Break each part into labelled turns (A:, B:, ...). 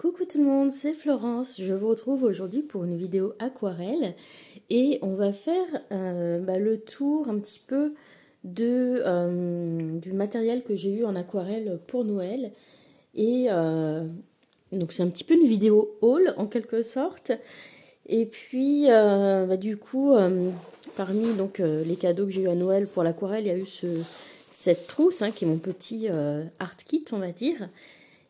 A: Coucou tout le monde, c'est Florence. Je vous retrouve aujourd'hui pour une vidéo aquarelle et on va faire le tour un petit peu du matériel que j'ai eu en aquarelle pour Noël. Et donc c'est un petit peu une vidéo haul en quelque sorte. Et puis parmi les cadeaux que j'ai eu à Noël pour l'aquarelle, il y a eu cette trousse qui est mon petit art kit, on va dire.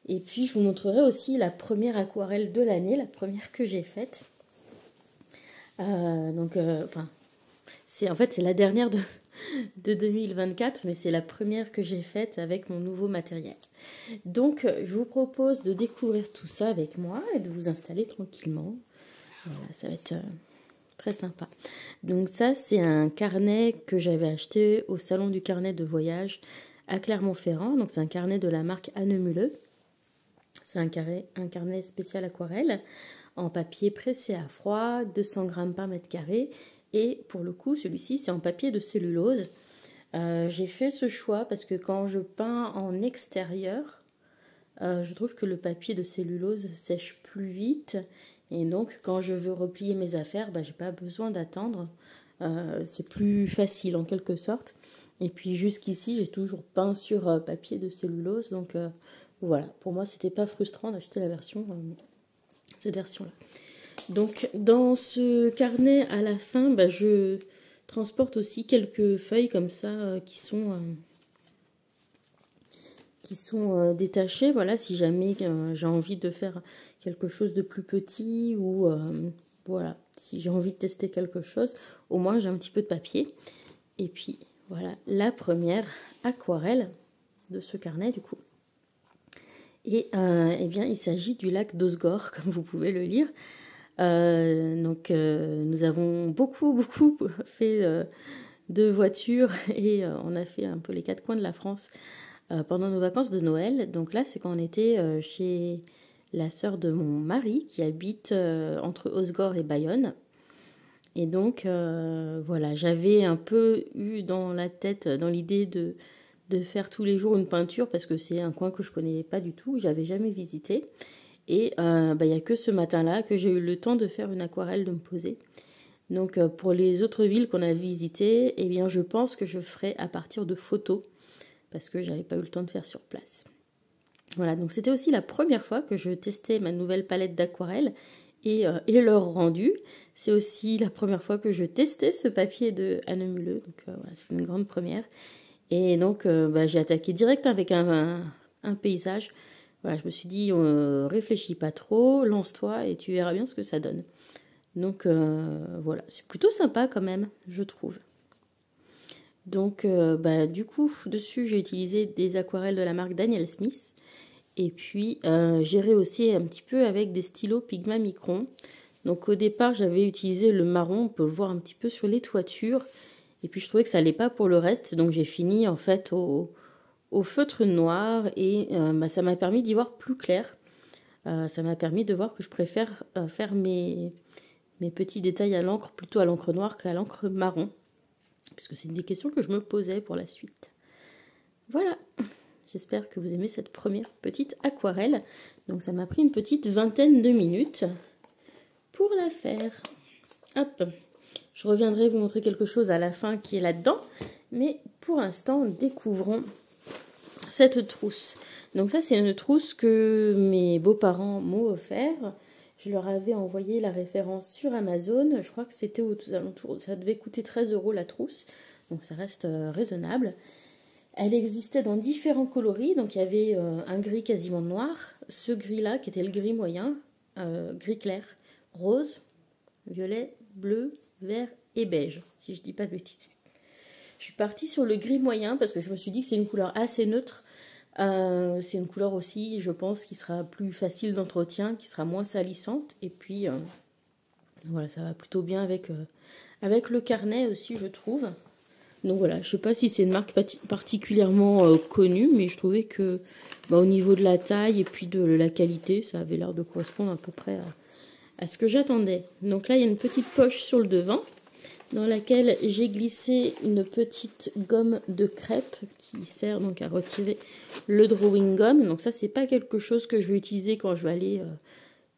A: Et puis je vous montrerai aussi la première aquarelle de l'année, la première que j'ai faite. C'est la dernière de 2024, mais c'est la première que j'ai faite avec mon nouveau matériel. Donc je vous propose de découvrir tout ça avec moi et de vous installer tranquillement. Voilà, ça va être très sympa. Donc ça, c'est un carnet que j'avais acheté au salon du carnet de voyage à Clermont-Ferrand. Donc c'est un carnet de la marque Annemühle. C'est un carnet spécial aquarelle en papier pressé à froid, 200 grammes par mètre carré. Et pour le coup, celui-ci, c'est en papier de cellulose. J'ai fait ce choix parce que quand je peins en extérieur, je trouve que le papier de cellulose sèche plus vite. Et donc, quand je veux replier mes affaires, j'ai pas besoin d'attendre. C'est plus facile en quelque sorte. Et puis jusqu'ici, j'ai toujours peint sur papier de cellulose. Donc voilà, pour moi, c'était pas frustrant d'acheter cette version-là. Donc, dans ce carnet, à la fin, je transporte aussi quelques feuilles comme ça qui sont détachées. Voilà, si jamais j'ai envie de faire quelque chose de plus petit ou voilà, si j'ai envie de tester quelque chose, au moins j'ai un petit peu de papier. Et puis, voilà, la première aquarelle de ce carnet, du coup. Et il s'agit du lac d'Osgore, comme vous pouvez le lire. Nous avons beaucoup fait de voitures et on a fait un peu les quatre coins de la France pendant nos vacances de Noël. Donc là, c'est quand on était chez la sœur de mon mari qui habite entre Osgore et Bayonne. Et donc, voilà, j'avais un peu eu dans la tête, dans l'idée de faire tous les jours une peinture parce que c'est un coin que je connais pas du tout, que j'avais jamais visité. Et il n'y a que ce matin-là que j'ai eu le temps de faire une aquarelle, de me poser. Donc pour les autres villes qu'on a visitées, eh bien je pense que je ferai à partir de photos parce que j'avais pas eu le temps de faire sur place. Voilà, donc c'était aussi la première fois que je testais ma nouvelle palette d'aquarelle et leur rendu. C'est aussi la première fois que je testais ce papier de Annemühle, donc voilà, c'est une grande première. Et donc j'ai attaqué direct avec un paysage. Voilà, je me suis dit, réfléchis pas trop, lance-toi et tu verras bien ce que ça donne. Donc voilà, c'est plutôt sympa quand même, je trouve. Donc du coup, dessus, j'ai utilisé des aquarelles de la marque Daniel Smith. Et puis, j'ai rehaussé un petit peu avec des stylos Pigma Micron. Donc au départ, j'avais utilisé le marron, on peut le voir un petit peu sur les toitures. Et puis je trouvais que ça allait pas pour le reste, donc j'ai fini en fait au feutre noir et ça m'a permis d'y voir plus clair. Ça m'a permis de voir que je préfère faire mes petits détails à l'encre plutôt à l'encre noire qu'à l'encre marron, puisque c'est une des questions que je me posais pour la suite. Voilà, j'espère que vous aimez cette première petite aquarelle. Donc ça m'a pris une petite vingtaine de minutes pour la faire. Hop, je reviendrai vous montrer quelque chose à la fin qui est là-dedans, mais pour l'instant, découvrons cette trousse. Donc ça, c'est une trousse que mes beaux-parents m'ont offert. Je leur avais envoyé la référence sur Amazon. Je crois que c'était aux alentours, ça devait coûter 13 € la trousse. Donc ça reste raisonnable. Elle existait dans différents coloris. Donc il y avait un gris quasiment noir. Ce gris-là, qui était le gris moyen. Gris clair, rose, violet, bleu, vert et beige. Si je dis pas de bêtises. Je suis partie sur le gris moyen parce que je me suis dit que c'est une couleur assez neutre. C'est une couleur aussi, je pense, qui sera plus facile d'entretien, qui sera moins salissante. Et puis, voilà, ça va plutôt bien avec le carnet aussi, je trouve. Donc voilà, je ne sais pas si c'est une marque particulièrement connue, mais je trouvais que au niveau de la taille et puis de la qualité, ça avait l'air de correspondre à peu près à ce que j'attendais. Donc là, il y a une petite poche sur le devant. dans laquelle j'ai glissé une petite gomme de crêpe qui sert donc à retirer le drawing gum. Donc ça, c'est pas quelque chose que je vais utiliser quand je vais aller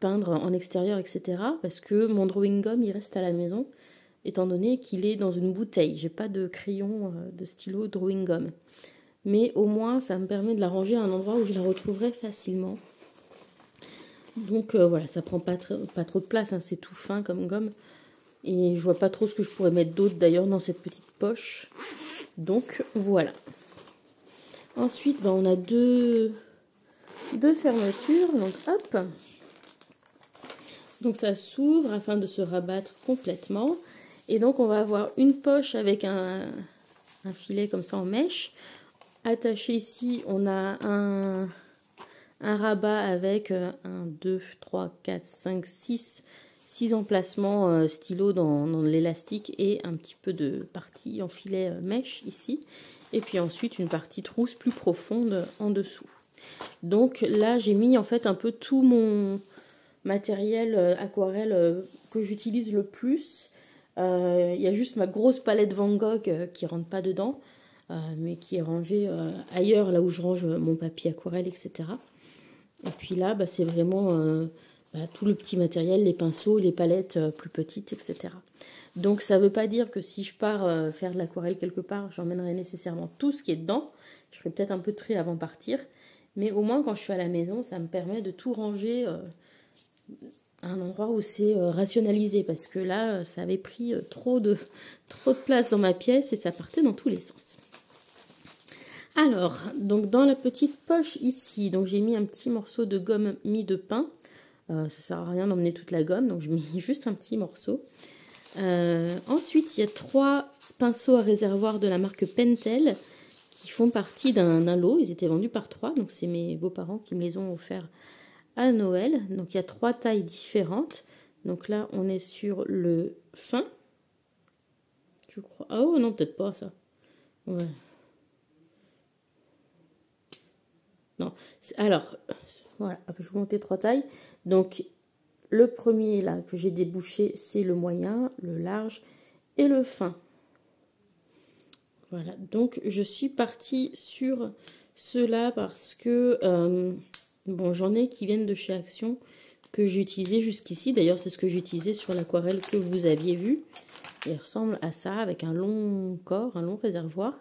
A: peindre en extérieur, etc. Parce que mon drawing gum, il reste à la maison, étant donné qu'il est dans une bouteille. J'ai pas de crayon, de stylo drawing gum. Mais au moins, ça me permet de la ranger à un endroit où je la retrouverai facilement. Donc voilà, ça prend pas trop de place, hein, c'est tout fin comme gomme. Et je vois pas trop ce que je pourrais mettre d'autre d'ailleurs dans cette petite poche. Donc voilà. Ensuite, ben, on a deux fermetures. Donc hop. Donc ça s'ouvre afin de se rabattre complètement. Et donc on va avoir une poche avec un filet comme ça en mèche. Attaché ici, on a un rabat avec 1, 2, 3, 4, 5, 6 emplacements stylo dans l'élastique et un petit peu de partie en filet mèche ici. Et puis ensuite une partie trousse plus profonde en dessous. Donc là j'ai mis en fait un peu tout mon matériel aquarelle que j'utilise le plus. Il y a juste ma grosse palette Van Gogh qui rentre pas dedans. Mais qui est rangée ailleurs, là où je range mon papier aquarelle, etc. Et puis là, bah, c'est vraiment tout le petit matériel, les pinceaux, les palettes plus petites, etc. Donc ça ne veut pas dire que si je pars faire de l'aquarelle quelque part, j'emmènerai nécessairement tout ce qui est dedans. Je ferai peut-être un peu de tri avant de partir. Mais au moins, quand je suis à la maison, ça me permet de tout ranger à un endroit où c'est rationalisé. Parce que là, ça avait pris trop de place dans ma pièce et ça partait dans tous les sens. Alors, donc dans la petite poche ici, donc j'ai mis un petit morceau de gomme mie de pain. Ça sert à rien d'emmener toute la gomme, donc je mets juste un petit morceau. Ensuite, il y a 3 pinceaux à réservoir de la marque Pentel qui font partie d'un lot. Ils étaient vendus par 3, donc c'est mes beaux-parents qui me les ont offerts à Noël. Donc il y a 3 tailles différentes. Donc là, on est sur le fin. Je crois. Ah oh non, peut-être pas ça. Ouais. Non, alors, voilà, je vais vous montrer 3 tailles. Donc, le premier là que j'ai débouché, c'est le moyen, le large et le fin. Voilà, donc je suis partie sur ceux-là parce que, bon, j'en ai qui viennent de chez Action, que j'ai utilisé jusqu'ici. D'ailleurs, c'est ce que j'ai utilisé sur l'aquarelle que vous aviez vu. Il ressemble à ça, avec un long corps, un long réservoir.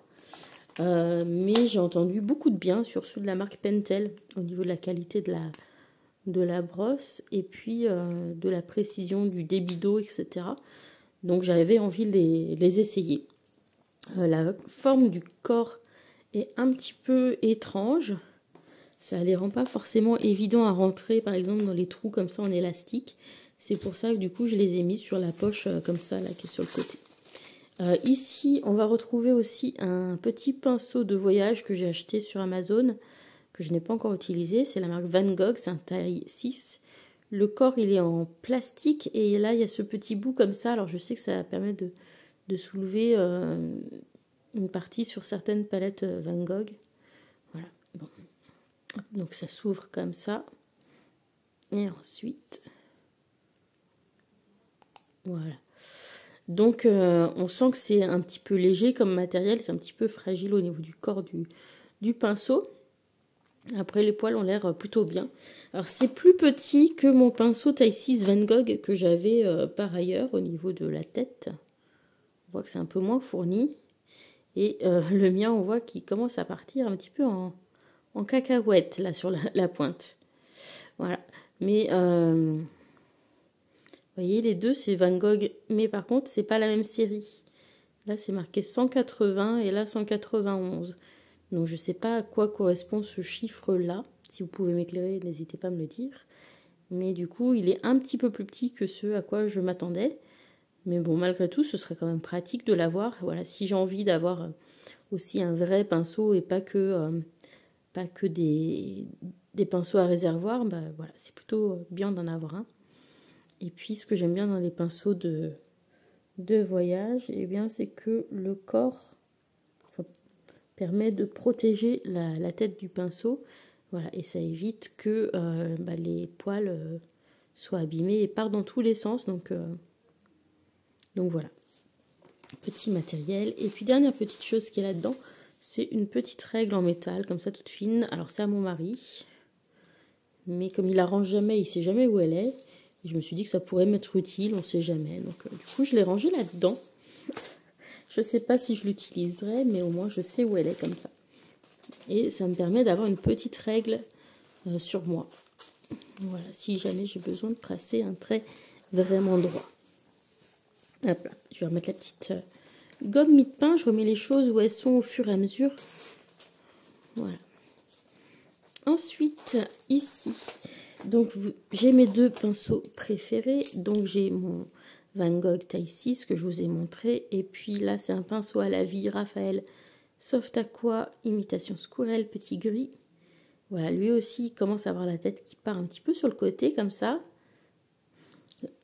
A: Mais j'ai entendu beaucoup de bien sur ceux de la marque Pentel au niveau de la qualité de la brosse et puis de la précision du débit d'eau, etc. Donc j'avais envie de les essayer. La forme du corps est un petit peu étrange. Ça ne les rend pas forcément évident à rentrer, par exemple, dans les trous comme ça en élastique. C'est pour ça que du coup je les ai mis sur la poche comme ça, là, qui est sur le côté. Ici, on va retrouver aussi un petit pinceau de voyage que j'ai acheté sur Amazon, que je n'ai pas encore utilisé. C'est la marque Van Gogh, c'est un taille 6. Le corps, il est en plastique et là, il y a ce petit bout comme ça. Alors, je sais que ça permet de soulever une partie sur certaines palettes Van Gogh. Voilà. Bon. Donc, ça s'ouvre comme ça. Et ensuite, voilà. Donc on sent que c'est un petit peu léger comme matériel, c'est un petit peu fragile au niveau du corps du pinceau. Après les poils ont l'air plutôt bien. Alors c'est plus petit que mon pinceau taille 6 Van Gogh que j'avais par ailleurs au niveau de la tête. On voit que c'est un peu moins fourni. Et le mien on voit qu'il commence à partir un petit peu en cacahuète là sur la pointe. Voilà. Mais vous voyez, les deux, c'est Van Gogh, mais par contre, c'est pas la même série. Là, c'est marqué 180 et là, 191. Donc, je sais pas à quoi correspond ce chiffre-là. Si vous pouvez m'éclairer, n'hésitez pas à me le dire. Mais du coup, il est un petit peu plus petit que ce à quoi je m'attendais. Mais bon, malgré tout, ce serait quand même pratique de l'avoir. Voilà, si j'ai envie d'avoir aussi un vrai pinceau et pas que des pinceaux à réservoir, bah voilà, c'est plutôt bien d'en avoir un. Et puis, ce que j'aime bien dans les pinceaux de voyage, eh bien, c'est que le corps permet de protéger la tête du pinceau. Voilà, et ça évite que les poils soient abîmés et partent dans tous les sens. Donc voilà. Petit matériel. Et puis dernière petite chose qui est là-dedans, c'est une petite règle en métal, comme ça toute fine. Alors c'est à mon mari, mais comme il la range jamais, il sait jamais où elle est. Et je me suis dit que ça pourrait m'être utile, on sait jamais. Donc du coup je l'ai rangée là-dedans. Je sais pas si je l'utiliserai, mais au moins je sais où elle est comme ça. Et ça me permet d'avoir une petite règle sur moi. Voilà, si jamais j'ai besoin de tracer un trait vraiment droit. Hop là, je vais remettre la petite gomme mie-de-pain. Je remets les choses où elles sont au fur et à mesure. Voilà. Ensuite, ici, donc j'ai mes deux pinceaux préférés. Donc j'ai mon Van Gogh taille 6 que je vous ai montré. Et puis là, c'est un pinceau à la vie Raphaël Soft Aqua, imitation squirrel, petit gris. Voilà, lui aussi, il commence à avoir la tête qui part un petit peu sur le côté, comme ça.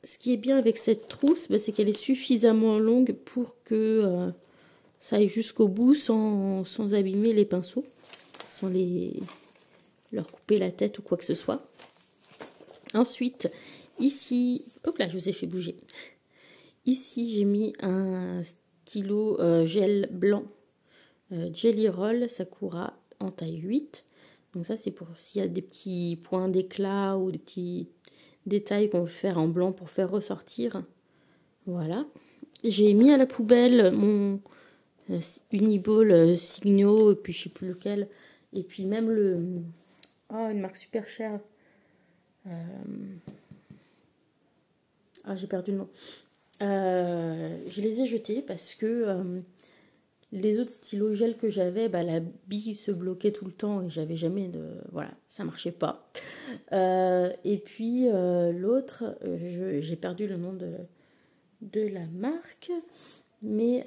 A: Ce qui est bien avec cette trousse, c'est qu'elle est suffisamment longue pour que ça aille jusqu'au bout sans abîmer les pinceaux, sans leur couper la tête ou quoi que ce soit. Ensuite, ici, hop là, je vous ai fait bouger. Ici, j'ai mis un stylo gel blanc, Jelly Roll Sakura en taille 8. Donc ça, c'est pour s'il y a des petits points d'éclat ou des petits détails qu'on veut faire en blanc pour faire ressortir. Voilà. J'ai mis à la poubelle mon Uniball Signo, et puis je sais plus lequel. Et puis même une marque super chère. J'ai perdu le nom. Je les ai jetés parce que les autres stylos gel que j'avais, la bille se bloquait tout le temps et j'avais jamais de... Voilà, ça marchait pas. Et puis l'autre, j'ai perdu le nom de la marque, mais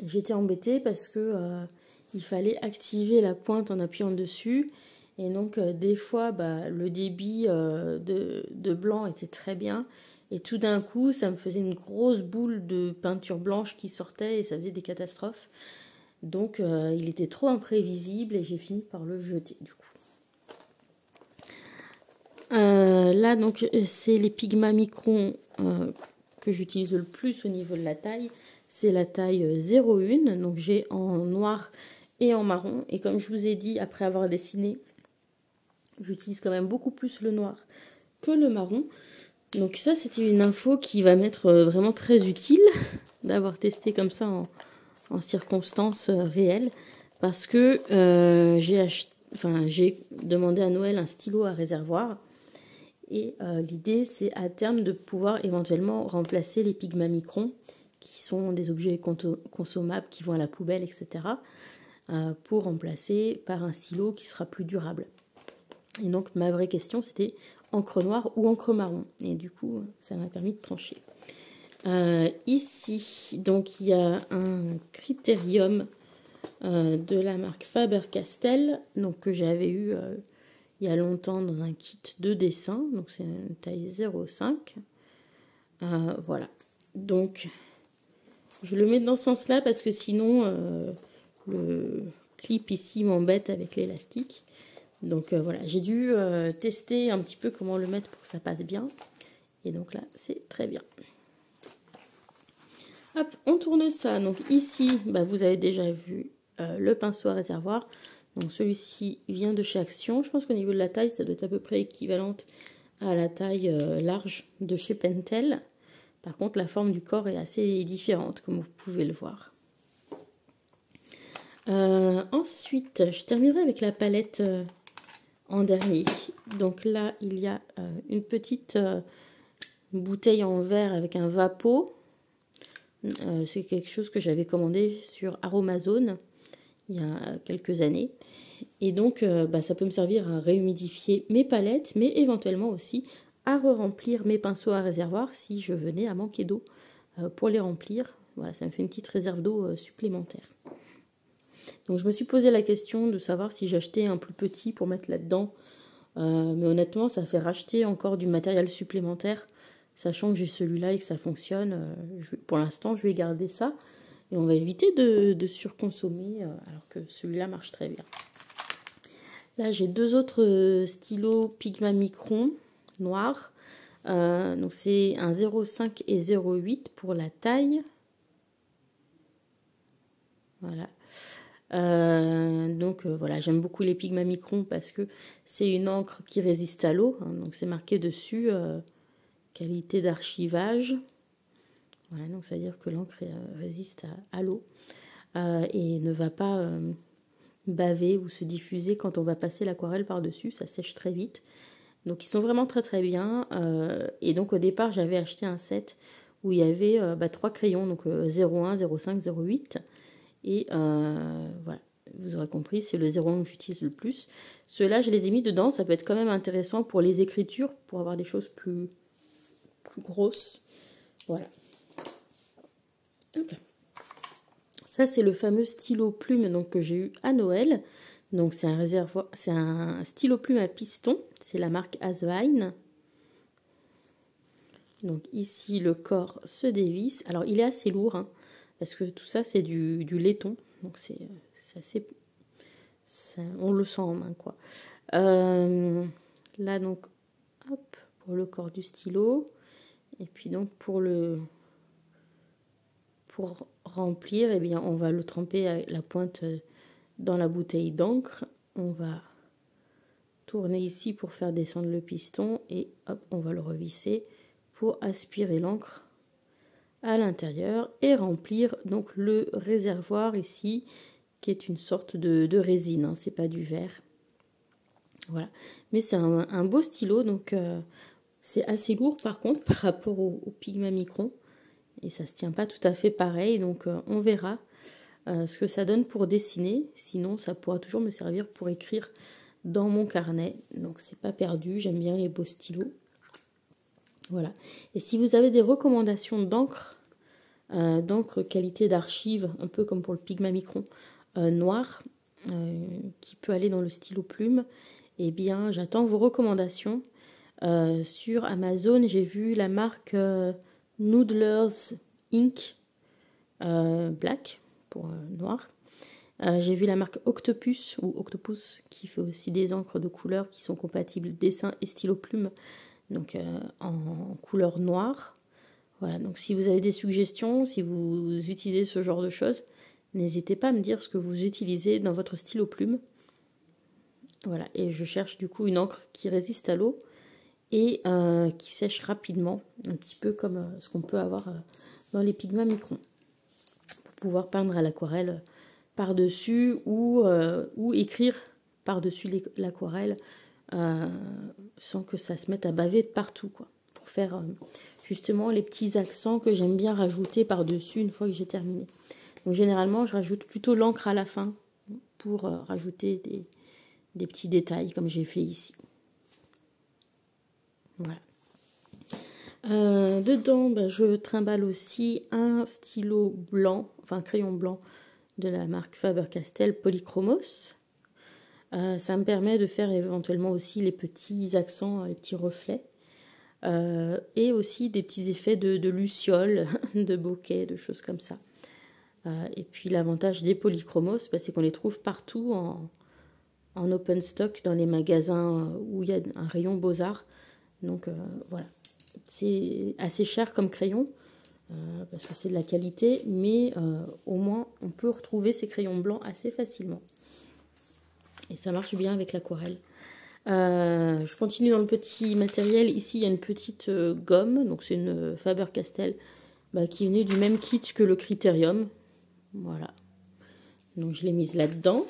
A: j'étais embêtée parce que il fallait activer la pointe en appuyant dessus. Et donc des fois, le débit de blanc était très bien. Et tout d'un coup, ça me faisait une grosse boule de peinture blanche qui sortait et ça faisait des catastrophes. Donc, il était trop imprévisible et j'ai fini par le jeter, du coup. Là, donc, c'est les Pigma Micron que j'utilise le plus au niveau de la taille. C'est la taille 01. Donc, j'ai en noir et en marron. Et comme je vous ai dit, après avoir dessiné, j'utilise quand même beaucoup plus le noir que le marron. Donc ça, c'était une info qui va m'être vraiment très utile d'avoir testé comme ça en circonstances réelles. Parce que j'ai demandé à Noël un stylo à réservoir. Et l'idée, c'est à terme de pouvoir éventuellement remplacer les Pigma Micron, qui sont des objets consommables qui vont à la poubelle, etc. Pour remplacer par un stylo qui sera plus durable. Et donc, ma vraie question, c'était encre noire ou encre marron. Et du coup, ça m'a permis de trancher. Ici, donc, il y a un Critérium de la marque Faber-Castell, donc que j'avais eu il y a longtemps dans un kit de dessin. Donc, c'est une taille 0,5. Voilà. Donc, je le mets dans ce sens-là parce que sinon, le clip ici m'embête avec l'élastique. Donc voilà, j'ai dû tester un petit peu comment le mettre pour que ça passe bien. Et donc là, c'est très bien. Hop, on tourne ça. Donc ici, vous avez déjà vu le pinceau à réservoir. Donc celui-ci vient de chez Action. Je pense qu'au niveau de la taille, ça doit être à peu près équivalente à la taille large de chez Pentel. Par contre, la forme du corps est assez différente, comme vous pouvez le voir. Ensuite, je terminerai avec la palette... en dernier. Donc là, il y a une petite bouteille en verre avec un Vapo. C'est quelque chose que j'avais commandé sur Aromazone il y a quelques années. Et donc, ça peut me servir à réhumidifier mes palettes, mais éventuellement aussi à re-remplir mes pinceaux à réservoir si je venais à manquer d'eau pour les remplir. Voilà, ça me fait une petite réserve d'eau supplémentaire. Donc je me suis posé la question de savoir si j'achetais un plus petit pour mettre là-dedans. Mais honnêtement, ça fait racheter encore du matériel supplémentaire. Sachant que j'ai celui-là et que ça fonctionne, pour l'instant, je vais garder ça. Et on va éviter de surconsommer alors que celui-là marche très bien. Là, j'ai deux autres stylos Pigma Micron noirs. Donc c'est un 0,5 et 0,8 pour la taille. Voilà. Voilà, j'aime beaucoup les Pigma Micron parce que c'est une encre qui résiste à l'eau. Hein, donc c'est marqué dessus qualité d'archivage. Voilà, donc ça veut dire que l'encre résiste à l'eau et ne va pas baver ou se diffuser quand on va passer l'aquarelle par-dessus. Ça sèche très vite. Donc ils sont vraiment très très bien. Et donc au départ, j'avais acheté un set où il y avait 3 crayons, donc 01, 05, 08. Et voilà, vous aurez compris, c'est le 01 que j'utilise le plus. Ceux-là, je les ai mis dedans. Ça peut être quand même intéressant pour les écritures, pour avoir des choses plus grosses. Voilà. Hop là. Ça, c'est le fameux stylo plume donc, que j'ai eu à Noël. Donc, c'est un réservoir, c'est un stylo plume à piston. C'est la marque Asvine. Donc, ici, le corps se dévisse. Alors, il est assez lourd, hein, parce que tout ça, c'est du laiton. Donc, c'est assez... on le sent en main, quoi. Là, donc, hop, pour le corps du stylo. Et puis, donc, pour remplir, eh bien, on va le tremper à la pointe dans la bouteille d'encre. On va tourner ici pour faire descendre le piston et hop, on va le revisser pour aspirer l'encre à l'intérieur et remplir donc le réservoir ici qui est une sorte de résine, hein, c'est pas du verre. Voilà, mais c'est un beau stylo, donc c'est assez lourd par contre par rapport au Pigma Micron. Et ça ne se tient pas tout à fait pareil, donc on verra ce que ça donne pour dessiner. Sinon, ça pourra toujours me servir pour écrire dans mon carnet. Donc, c'est pas perdu, j'aime bien les beaux stylos. Voilà. Et si vous avez des recommandations d'encre, d'encre qualité d'archive, un peu comme pour le Pigma Micron, noir, qui peut aller dans le stylo plume, eh bien, j'attends vos recommandations. Sur Amazon, j'ai vu la marque... Noodlers Ink Black pour noir. J'ai vu la marque Octopus ou Octopus qui fait aussi des encres de couleur qui sont compatibles dessin et stylo plume, donc en couleur noire. Voilà, donc si vous avez des suggestions, si vous utilisez ce genre de choses, n'hésitez pas à me dire ce que vous utilisez dans votre stylo plume. Voilà, et je cherche du coup une encre qui résiste à l'eau et qui sèche rapidement, un petit peu comme ce qu'on peut avoir dans les Pigma Micron, pour pouvoir peindre à l'aquarelle par-dessus ou écrire par-dessus l'aquarelle sans que ça se mette à baver de partout, quoi, pour faire justement les petits accents que j'aime bien rajouter par-dessus une fois que j'ai terminé. Donc généralement, je rajoute plutôt l'encre à la fin pour rajouter des petits détails comme j'ai fait ici. Voilà. Dedans, je trimballe aussi un stylo blanc, enfin un crayon blanc de la marque Faber-Castell Polychromos. Ça me permet de faire éventuellement aussi les petits accents, les petits reflets. Et aussi des petits effets de lucioles, de bokeh, de choses comme ça. Et puis l'avantage des Polychromos, c'est qu'on les trouve partout en open stock dans les magasins où il y a un rayon beaux-arts. Donc voilà. C'est assez cher comme crayon parce que c'est de la qualité, mais au moins on peut retrouver ces crayons blancs assez facilement. Et ça marche bien avec l'aquarelle. Je continue dans le petit matériel. Ici, il y a une petite gomme. Donc c'est une Faber-Castell qui venait du même kit que le Critérium. Voilà. Donc je l'ai mise là-dedans.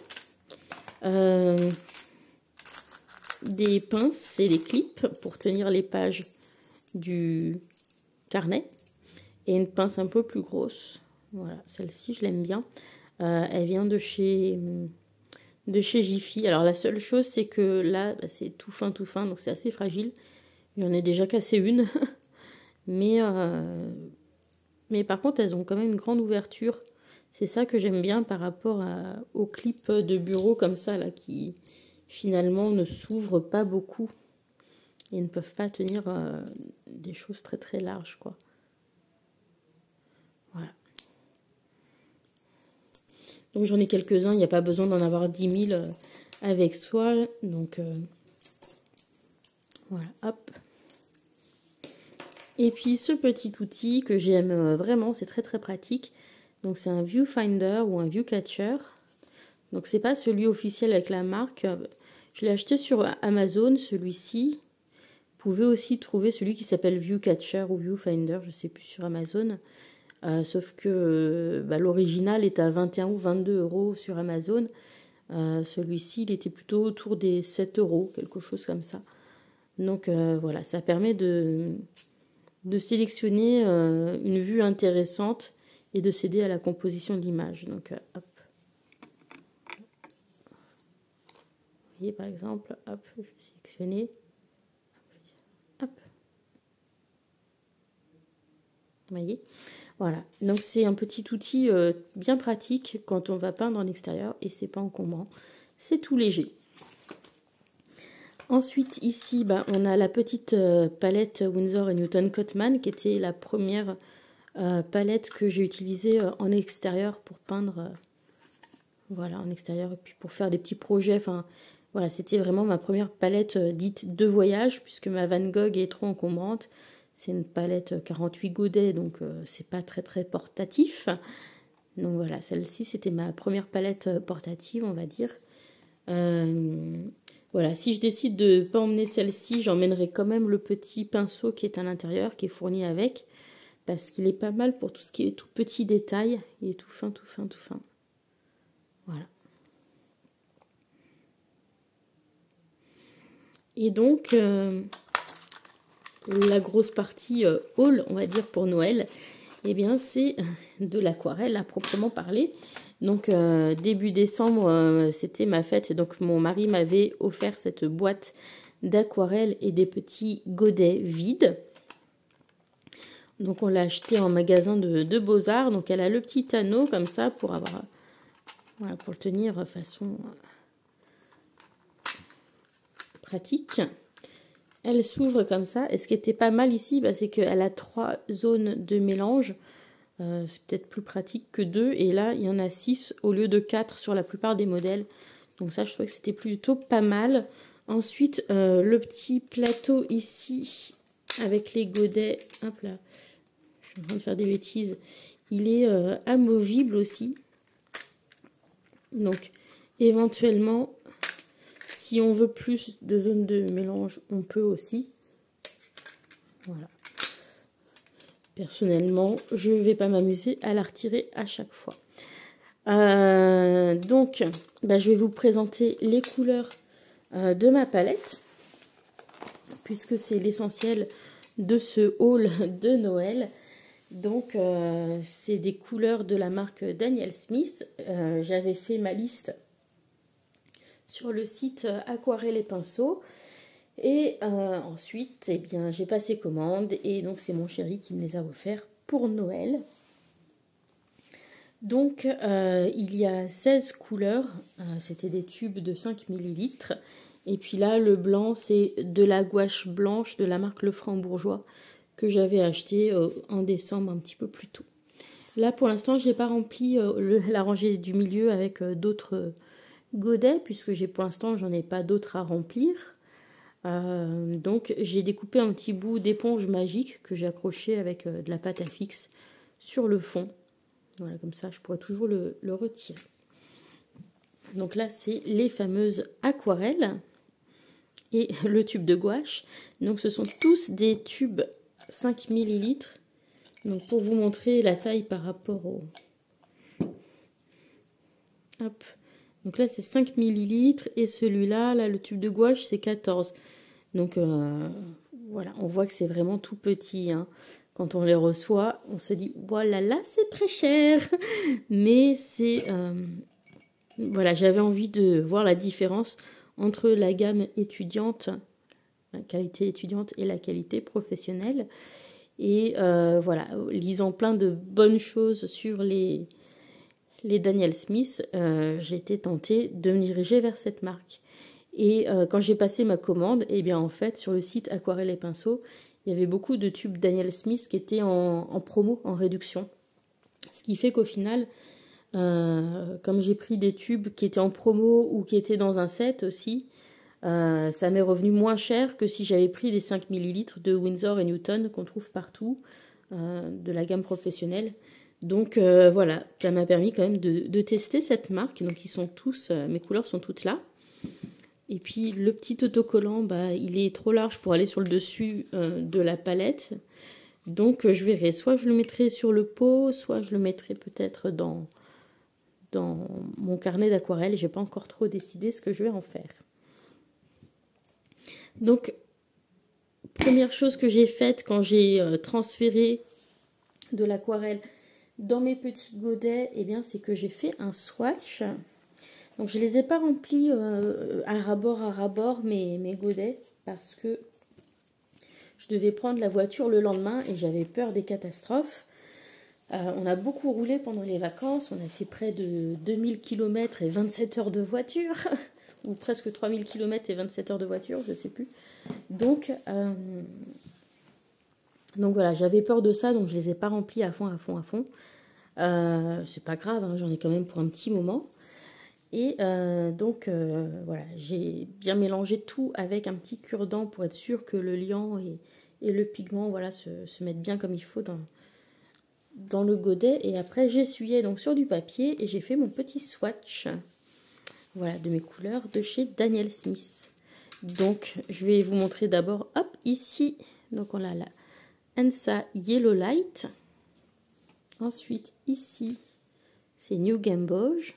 A: Des pinces et des clips pour tenir les pages du carnet et une pince un peu plus grosse. Voilà, celle-ci je l'aime bien. Elle vient de chez Jiffy. Alors la seule chose c'est que là c'est tout fin, donc c'est assez fragile. J'en ai déjà cassé une, mais par contre elles ont quand même une grande ouverture. C'est ça que j'aime bien par rapport aux clips de bureau comme ça là qui finalement ne s'ouvrent pas beaucoup et ne peuvent pas tenir des choses très très larges, quoi. Voilà. Donc j'en ai quelques-uns, il n'y a pas besoin d'en avoir 10 000 avec soi. Donc voilà, hop. Et puis ce petit outil que j'aime vraiment, c'est très très pratique. Donc c'est un viewfinder ou un viewcatcher. Donc c'est pas celui officiel avec la marque. Je l'ai acheté sur Amazon, celui-ci. Vous pouvez aussi trouver celui qui s'appelle viewcatcher ou viewfinder, je sais plus, sur Amazon. Sauf que l'original est à 21 ou 22 euros sur Amazon. Celui-ci, il était plutôt autour des 7 euros, quelque chose comme ça. Donc voilà, ça permet de sélectionner une vue intéressante et de s'aider à la composition de l'image. Donc hop. Vous voyez par exemple, hop, je vais sélectionner. Hop. Vous voyez? Voilà, donc c'est un petit outil bien pratique quand on va peindre en extérieur et c'est pas encombrant, c'est tout léger. Ensuite ici, on a la petite palette Winsor & Newton Cotman qui était la première palette que j'ai utilisée en extérieur pour peindre, voilà, en extérieur et puis pour faire des petits projets. Enfin, voilà, c'était vraiment ma première palette dite de voyage puisque ma Van Gogh est trop encombrante. C'est une palette 48 godets, donc c'est pas très très portatif. Donc voilà, celle-ci c'était ma première palette portative, on va dire. Voilà, si je décide de ne pas emmener celle-ci, j'emmènerai quand même le petit pinceau qui est à l'intérieur, qui est fourni avec, parce qu'il est pas mal pour tout ce qui est tout petit détail. Il est tout fin, tout fin, tout fin. Voilà. Et donc, la grosse partie haul, on va dire, pour Noël, eh bien, c'est de l'aquarelle à proprement parler. Donc, début décembre, c'était ma fête. Donc, mon mari m'avait offert cette boîte d'aquarelle et des petits godets vides. Donc, on l'a acheté en magasin de Beaux-Arts. Donc, elle a le petit anneau comme ça pour avoir, voilà, pour le tenir de façon pratique. Elle s'ouvre comme ça. Et ce qui était pas mal ici, c'est qu'elle a 3 zones de mélange. C'est peut-être plus pratique que 2. Et là, il y en a 6 au lieu de 4 sur la plupart des modèles. Donc ça, je trouvais que c'était plutôt pas mal. Ensuite, le petit plateau ici, avec les godets. Hop là, je suis en train de faire des bêtises. Il est amovible aussi. Donc, éventuellement, si on veut plus de zones de mélange, on peut aussi. Voilà. Personnellement, je ne vais pas m'amuser à la retirer à chaque fois. Donc, je vais vous présenter les couleurs de ma palette, puisque c'est l'essentiel de ce haul de Noël. Donc, c'est des couleurs de la marque Daniel Smith. J'avais fait ma liste sur le site Aquarelle et Pinceaux. Et ensuite, eh bien, j'ai passé commande et donc c'est mon chéri qui me les a offerts pour Noël. Donc, il y a 16 couleurs. C'était des tubes de 5 ml. Et puis là, le blanc, c'est de la gouache blanche de la marque Lefranc-Bourgeois que j'avais acheté en décembre un petit peu plus tôt. Là, pour l'instant, je n'ai pas rempli la rangée du milieu avec d'autres godets, puisque pour l'instant, j'en ai pas d'autres à remplir. Donc, j'ai découpé un petit bout d'éponge magique que j'ai accroché avec de la pâte à fixe sur le fond. Voilà, comme ça, je pourrais toujours le retirer. Donc là, c'est les fameuses aquarelles et le tube de gouache. Donc, ce sont tous des tubes 5 ml. Donc, pour vous montrer la taille par rapport au... Hop. Donc là, c'est 5 ml. Et celui-là, là, le tube de gouache, c'est 14. Donc, voilà, on voit que c'est vraiment tout petit, hein. Quand on les reçoit, on se dit, voilà, là, c'est très cher. Mais c'est... voilà, j'avais envie de voir la différence entre la gamme étudiante, la qualité étudiante et la qualité professionnelle. Et voilà, lisant plein de bonnes choses sur les Daniel Smith, j'ai été tentée de me diriger vers cette marque. Et quand j'ai passé ma commande, eh bien en fait, sur le site Aquarelle et Pinceaux, il y avait beaucoup de tubes Daniel Smith qui étaient en promo, en réduction. Ce qui fait qu'au final, comme j'ai pris des tubes qui étaient en promo ou qui étaient dans un set aussi, ça m'est revenu moins cher que si j'avais pris les 5 ml de Winsor & Newton qu'on trouve partout, de la gamme professionnelle. Donc voilà, ça m'a permis quand même de tester cette marque. Donc ils sont tous, mes couleurs sont toutes là. Et puis le petit autocollant, bah, il est trop large pour aller sur le dessus de la palette. Donc je verrai, soit je le mettrai sur le pot, soit je le mettrai peut-être dans mon carnet d'aquarelle. J'ai pas encore trop décidé ce que je vais en faire. Donc, première chose que j'ai faite quand j'ai transféré de l'aquarelle dans mes petits godets, eh bien, c'est que j'ai fait un swatch. Donc, je les ai pas remplis à rabord mes godets parce que je devais prendre la voiture le lendemain et j'avais peur des catastrophes. On a beaucoup roulé pendant les vacances, on a fait près de 2000 km et 27 heures de voiture, ou presque 3000 km et 27 heures de voiture, je ne sais plus. Donc voilà, j'avais peur de ça, donc je ne les ai pas remplis à fond. C'est pas grave, hein, j'en ai quand même pour un petit moment. Et voilà, j'ai bien mélangé tout avec un petit cure-dent pour être sûr que le liant et le pigment voilà, se mettent bien comme il faut dans le godet. Et après j'essuyais donc sur du papier et j'ai fait mon petit swatch, voilà, de mes couleurs de chez Daniel Smith. Donc je vais vous montrer d'abord, hop, ici, donc on a la Hansa Yellow Light. Ensuite ici c'est New Gamboge.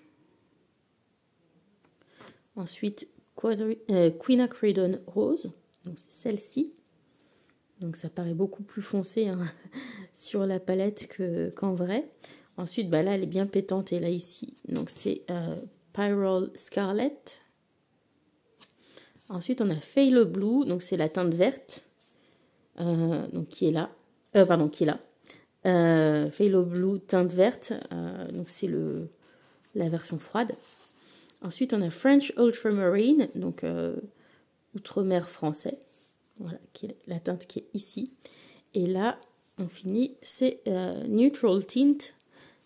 A: Ensuite Quinacridone Rose, donc c'est celle-ci. Donc ça paraît beaucoup plus foncé hein, sur la palette qu'en vrai. Ensuite, bah là, elle est bien pétante. Et là, ici, donc c'est Pyrrole Scarlet. Ensuite, on a Phthalo Blue, donc c'est la teinte verte, donc qui est là. Qui est là. Phthalo Blue, teinte verte, donc c'est la version froide. Ensuite, on a French Ultramarine, donc Outre-mer français. Voilà, qui est la teinte qui est ici. Et là, on finit, c'est Neutral Tint,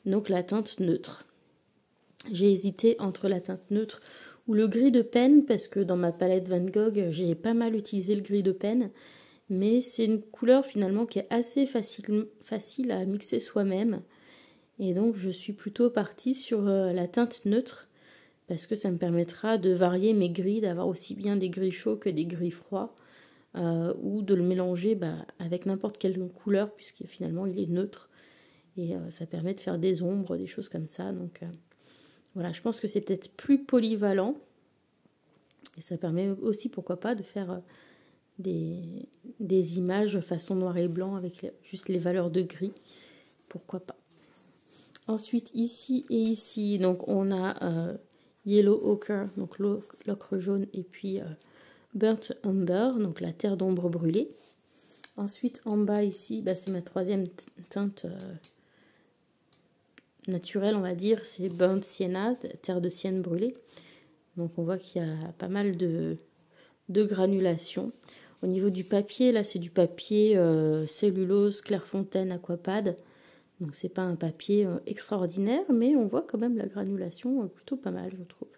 A: donc la teinte neutre. J'ai hésité entre la teinte neutre ou le gris de pen, parce que dans ma palette Van Gogh, j'ai pas mal utilisé le gris de pen. Mais c'est une couleur finalement qui est assez facile à mixer soi-même. Et donc, je suis plutôt partie sur la teinte neutre, parce que ça me permettra de varier mes gris, d'avoir aussi bien des gris chauds que des gris froids. Ou de le mélanger avec n'importe quelle couleur, puisque finalement il est neutre. Et ça permet de faire des ombres, des choses comme ça. Donc voilà, je pense que c'est peut-être plus polyvalent. Et ça permet aussi, pourquoi pas, de faire des images façon noir et blanc avec juste les valeurs de gris. Pourquoi pas. Ensuite, ici et ici, donc on a Yellow Ochre, donc l'ocre jaune, et puis Burnt Umber, donc la terre d'ombre brûlée. Ensuite, en bas ici, c'est ma troisième teinte naturelle, on va dire. C'est Burnt Sienna, terre de sienne brûlée. Donc on voit qu'il y a pas mal de granulation. Au niveau du papier, là c'est du papier cellulose Clairefontaine Aquapad. Donc c'est pas un papier extraordinaire, mais on voit quand même la granulation plutôt pas mal, je trouve.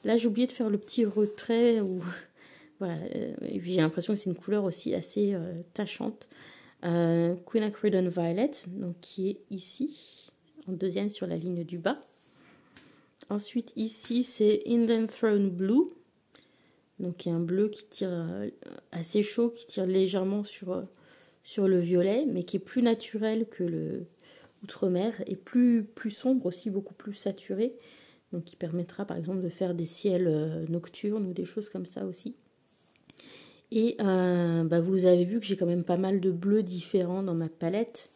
A: Là j'ai oublié de faire le petit retrait où... Voilà, et puis j'ai l'impression que c'est une couleur aussi assez tachante. Quinacridone Violet, donc qui est ici, en deuxième sur la ligne du bas. Ensuite, ici, c'est Indian Throne Blue, donc qui est un bleu qui tire assez chaud, qui tire légèrement sur le violet, mais qui est plus naturel que le Outre-mer, et plus sombre aussi, beaucoup plus saturé, donc qui permettra par exemple de faire des ciels nocturnes ou des choses comme ça aussi. Et vous avez vu que j'ai quand même pas mal de bleus différents dans ma palette.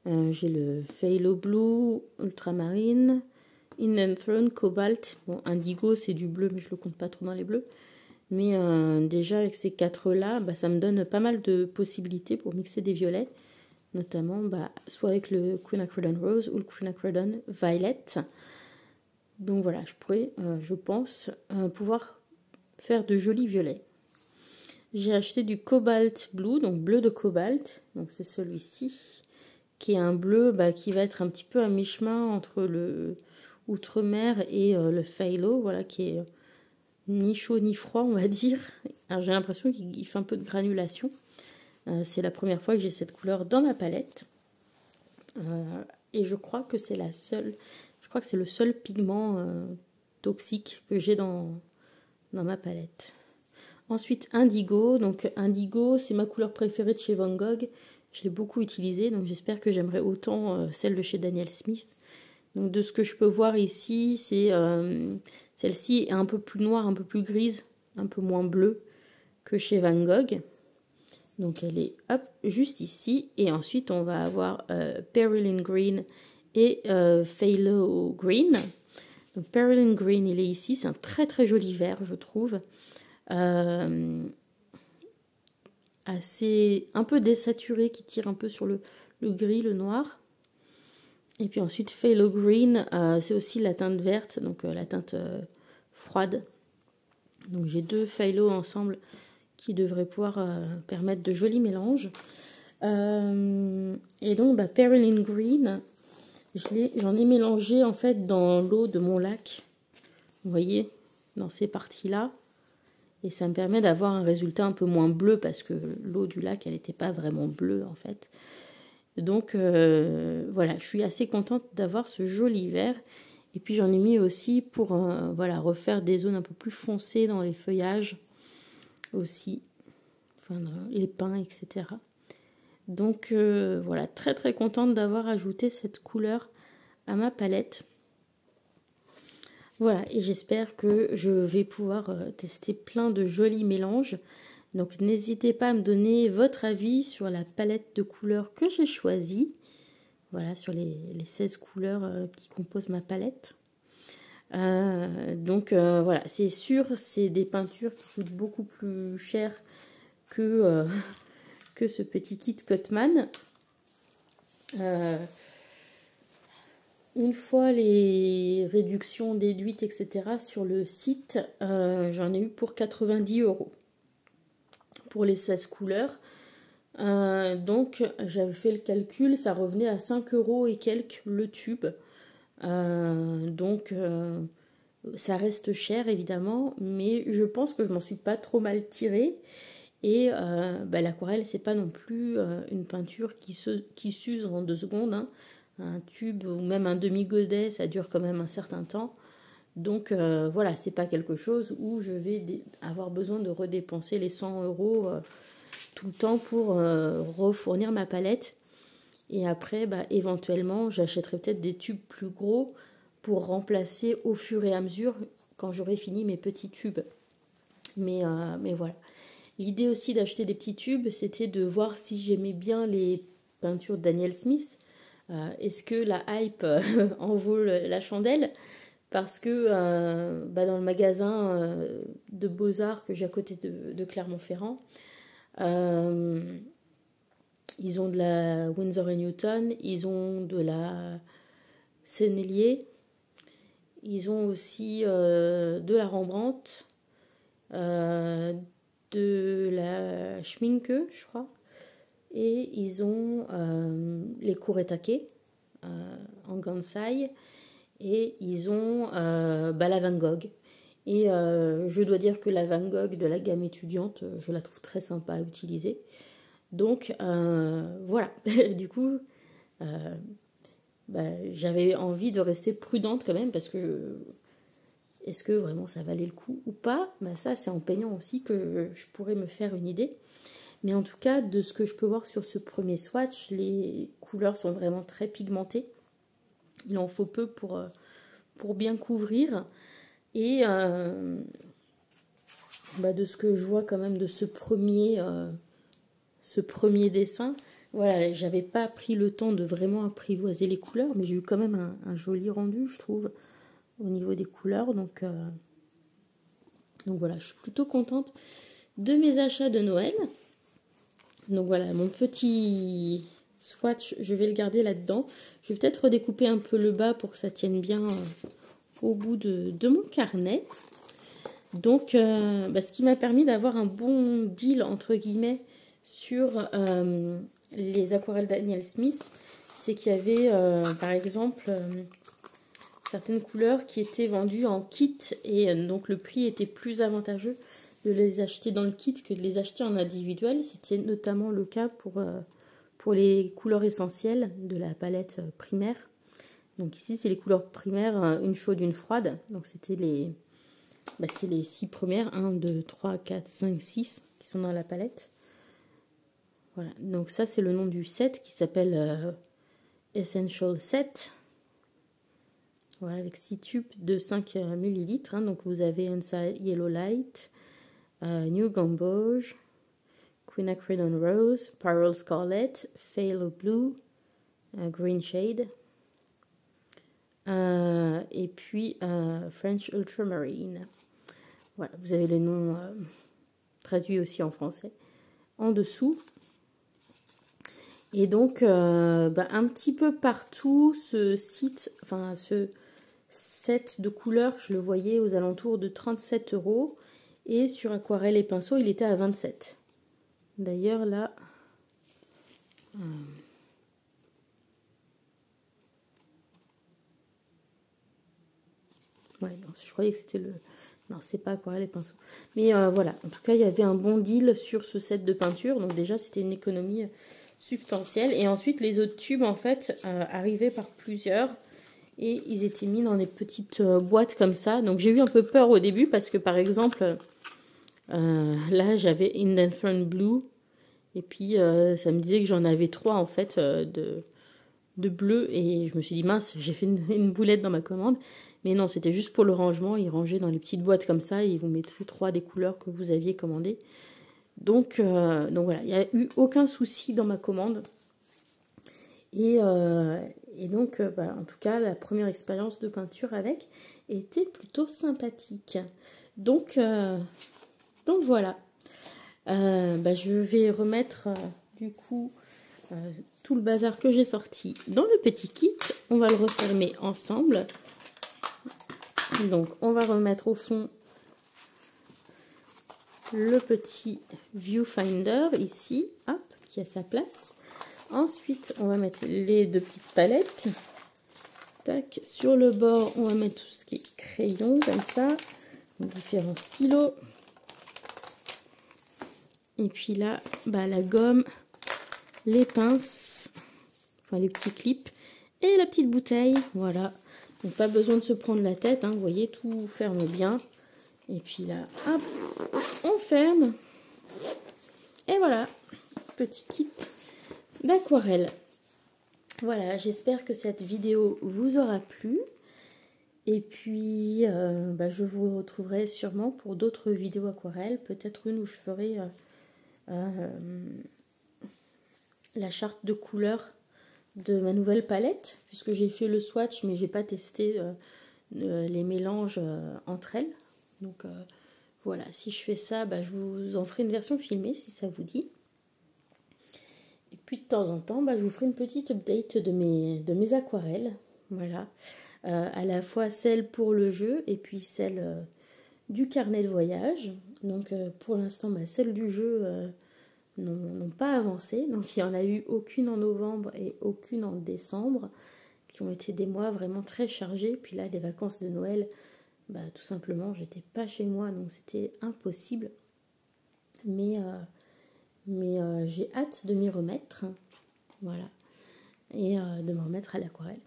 A: J'ai le Phthalo Blue, Ultramarine, Indian Throne, Cobalt. Bon, Indigo, c'est du bleu, mais je le compte pas trop dans les bleus. Mais déjà, avec ces quatre-là, ça me donne pas mal de possibilités pour mixer des violets. Notamment, soit avec le Quinacridone Rose ou le Quinacridone Violet. Donc voilà, je pourrais, je pense, pouvoir faire de jolis violets. J'ai acheté du Cobalt Blue, donc bleu de cobalt. Donc c'est celui-ci, qui est un bleu qui va être un petit peu à mi-chemin entre le Outre-mer et le Phthalo, voilà, qui est ni chaud ni froid, on va dire. Alors j'ai l'impression qu'il fait un peu de granulation. C'est la première fois que j'ai cette couleur dans ma palette. et je crois que c'est le seul pigment toxique que j'ai dans ma palette. Ensuite, Indigo. Donc Indigo, c'est ma couleur préférée de chez Van Gogh. Je l'ai beaucoup utilisée, donc j'espère que j'aimerais autant celle de chez Daniel Smith. Donc de ce que je peux voir ici, c'est celle-ci est un peu plus noire, un peu plus grise, un peu moins bleue que chez Van Gogh. Donc elle est hop, juste ici. Et ensuite on va avoir Perylene Green et Phthalo Green. Donc Perylene Green, il est ici. C'est un très très joli vert, je trouve. Assez un peu désaturé, qui tire un peu sur le gris, le noir. Et puis ensuite Phthalo Green, c'est aussi la teinte verte, donc la teinte froide. Donc j'ai deux phthalo ensemble qui devraient pouvoir permettre de jolis mélanges. Et donc Perylene Green, j'en ai mélangé en fait dans l'eau de mon lac. Vous voyez, dans ces parties-là. Et ça me permet d'avoir un résultat un peu moins bleu parce que l'eau du lac, elle n'était pas vraiment bleue en fait. Donc voilà, je suis assez contente d'avoir ce joli vert. Et puis j'en ai mis aussi pour voilà, refaire des zones un peu plus foncées dans les feuillages aussi. Enfin, dans les pins, etc. Donc voilà, très très contente d'avoir ajouté cette couleur à ma palette. Voilà, et j'espère que je vais pouvoir tester plein de jolis mélanges. Donc n'hésitez pas à me donner votre avis sur la palette de couleurs que j'ai choisie. Voilà, sur les 16 couleurs qui composent ma palette. Donc voilà, c'est sûr, c'est des peintures qui coûtent beaucoup plus cher que ce petit kit Cotman. Une fois les réductions déduites, etc. sur le site, j'en ai eu pour 90 € pour les 16 couleurs. Donc j'avais fait le calcul, ça revenait à 5 € et quelques le tube. Donc ça reste cher évidemment, mais je pense que je m'en suis pas trop mal tirée. Et l'aquarelle, c'est pas non plus une peinture qui s'use en 2 secondes. Hein. Un tube ou même un demi-godet, ça dure quand même un certain temps. Donc voilà, c'est pas quelque chose où je vais avoir besoin de redépenser les 100 € tout le temps pour refournir ma palette. Et après, éventuellement, j'achèterai peut-être des tubes plus gros pour remplacer au fur et à mesure quand j'aurai fini mes petits tubes. Mais voilà. L'idée aussi d'acheter des petits tubes, c'était de voir si j'aimais bien les peintures de Daniel Smith. Est-ce que la hype en vaut la chandelle? Parce que dans le magasin de Beaux-Arts que j'ai à côté de Clermont-Ferrand, ils ont de la Winsor & Newton, ils ont de la Sennelier, ils ont aussi de la Rembrandt, de la Schminke, je crois, et ils ont les Kuretake en Gansai, et ils ont la Van Gogh. Et je dois dire que la Van Gogh de la gamme étudiante, je la trouve très sympa à utiliser. Donc voilà, du coup, j'avais envie de rester prudente quand même parce que est-ce que vraiment ça valait le coup ou pas? Ça, c'est en peignant aussi que je pourrais me faire une idée. Mais en tout cas, de ce que je peux voir sur ce premier swatch, les couleurs sont vraiment très pigmentées. Il en faut peu pour bien couvrir. Et de ce que je vois quand même de ce premier dessin, voilà, j'avais pas pris le temps de vraiment apprivoiser les couleurs, mais j'ai eu quand même un joli rendu, je trouve, au niveau des couleurs. Donc voilà, je suis plutôt contente de mes achats de Noël. Donc voilà, mon petit swatch, je vais le garder là-dedans. Je vais peut-être redécouper un peu le bas pour que ça tienne bien au bout de mon carnet. Donc, ce qui m'a permis d'avoir un bon deal, entre guillemets, sur les aquarelles Daniel Smith, c'est qu'il y avait, par exemple, certaines couleurs qui étaient vendues en kit, et donc le prix était plus avantageux de les acheter dans le kit que de les acheter en individuel. C'était notamment le cas pour pour les couleurs essentielles de la palette primaire. Donc ici, c'est les couleurs primaires, une chaude, une froide. Donc c'était c'est les 6 premières, 1, 2, 3, 4, 5, 6 qui sont dans la palette. Voilà, donc ça c'est le nom du set qui s'appelle Essential Set. Voilà, avec 6 tubes de 5 ml. Donc vous avez Inside Yellow Light, New Gamboge, Quinacridone Rose, Pyrrole Scarlet, Phthalo Blue, Green Shade, et puis French Ultramarine. Voilà, vous avez les noms traduits aussi en français en dessous. Et donc, un petit peu partout, ce set de couleurs, je le voyais aux alentours de 37 €. Et sur aquarelle et pinceau, il était à 27. D'ailleurs, là... Ouais, non, je croyais que c'était le... Non, c'est pas aquarelle et pinceau. Mais voilà, en tout cas, il y avait un bon deal sur ce set de peinture. Donc déjà, c'était une économie substantielle. Et ensuite, les autres tubes, en fait, arrivaient par plusieurs. Et ils étaient mis dans des petites boîtes comme ça. Donc j'ai eu un peu peur au début parce que, par exemple, là, j'avais Indanthrone Blue. Et puis, ça me disait que j'en avais 3, en fait, de bleu. Et je me suis dit, mince, j'ai fait une boulette dans ma commande. Mais non, c'était juste pour le rangement. Ils rangeaient dans les petites boîtes comme ça. Et ils vous mettaient 3 des couleurs que vous aviez commandées. Donc voilà, il n'y a eu aucun souci dans ma commande. Et donc, en tout cas, la première expérience de peinture avec était plutôt sympathique. Donc voilà. Je vais remettre du coup tout le bazar que j'ai sorti dans le petit kit. On va le refermer ensemble. Donc on va remettre au fond le petit viewfinder ici, hop, qui a sa place. Ensuite, on va mettre les 2 petites palettes. Tac, sur le bord, on va mettre tout ce qui est crayon, comme ça. Différents stylos. Et puis là, la gomme, les pinces, enfin les petits clips, et la petite bouteille, voilà. Donc pas besoin de se prendre la tête, hein, vous voyez, tout ferme bien. Et puis là, hop, on ferme. Et voilà, petit kit d'aquarelle. Voilà, j'espère que cette vidéo vous aura plu. Et puis, je vous retrouverai sûrement pour d'autres vidéos aquarelles. Peut-être une où je ferai la charte de couleurs de ma nouvelle palette. Puisque j'ai fait le swatch, mais j'ai pas testé les mélanges entre elles. Donc voilà, si je fais ça, je vous en ferai une version filmée si ça vous dit. Et puis de temps en temps, je vous ferai une petite update de mes aquarelles. Voilà. À la fois celle pour le jeu et puis celle du carnet de voyage. Donc pour l'instant, celles du jeu n'ont pas avancé. Donc il n'y en a eu aucune en novembre et aucune en décembre, qui ont été des mois vraiment très chargés. Puis là, les vacances de Noël, tout simplement, j'étais pas chez moi, donc c'était impossible. Mais j'ai hâte de m'y remettre. Voilà. Et de me remettre à l'aquarelle.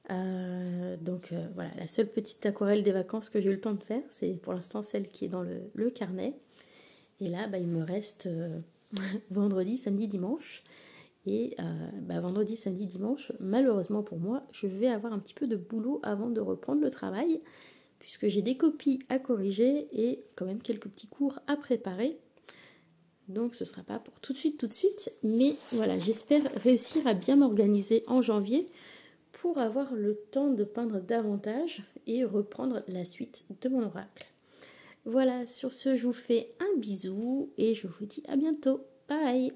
A: Voilà, la seule petite aquarelle des vacances que j'ai eu le temps de faire, c'est pour l'instant celle qui est dans le carnet. Et là, il me reste vendredi, samedi, dimanche. Et vendredi, samedi, dimanche, malheureusement pour moi, je vais avoir un petit peu de boulot avant de reprendre le travail, puisque j'ai des copies à corriger et quand même quelques petits cours à préparer. Donc ce ne sera pas pour tout de suite, mais voilà, j'espère réussir à bien m'organiser en janvier pour avoir le temps de peindre davantage et reprendre la suite de mon oracle. Voilà, sur ce, je vous fais un bisou et je vous dis à bientôt. Bye!